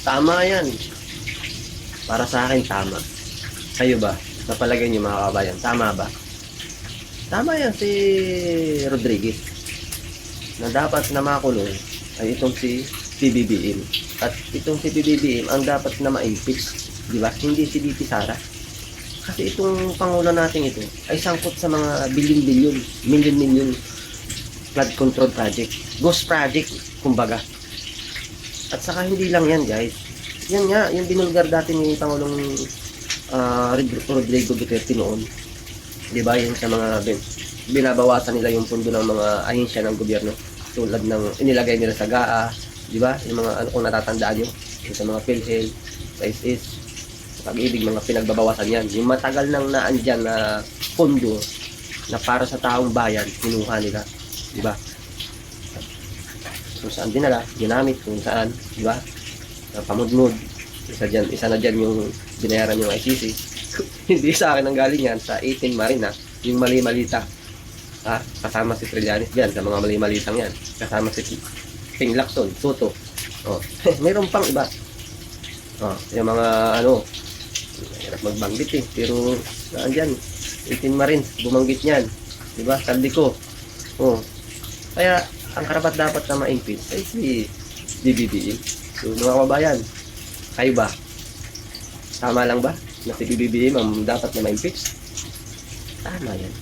Tama yan. Para sa akin, tama. Kayo ba? Sa palagay niyo mga kabayan, tama ba? Tama yan si Rodriguez. Na dapat na makulong ay itong si PBBM. At itong si PBBM ang dapat na ma-impeach. Di ba? Hindi si DP Sara. Kasi itong Pangulo natin ito ay sangkot sa mga billion-billion, million-million flood control project. Ghost project, kumbaga. At saka hindi lang yan, guys. Yan nga, yung binulgar dati ni Pangulong Rodrigo Duterte noon. Di ba? Yung sa mga binabawasan nila yung pundo ng mga ahensya ng gobyerno. Tulad ng inilagay nila sa GAA. Di ba? Yung mga ano kung natatandaan nyo. Yung sa mga PhilHealth, sa SS, sa Pag-ibig, mga pinagbabawasan yan. Yung matagal nang naandyan na pondo na para sa taong bayan, kinuha nila. Di ba? Kung saan dinala, ginamit, kung saan, di ba? Pamudmud. Isa na dyan yung binayaran yung ICC. Hindi sa akin ang galing yan, sa 18 Marina, yung mali-malita. Kasama si Trillanes dyan, sa mga mali-malitang yan. Kasama si Ping Lacson, Soto. Mayroon pang iba. Yung mga ano, hirap magbanggit pero saan dyan, 18 Marines, bumanggit yan. Diba? Saldico. Kaya, ang karapat dapat na ma-impeach ay si BBBM. So, mga kababayan, kayo ba? Tama lang ba na si BBBM ang dapat na ma-impeach? Tama yan.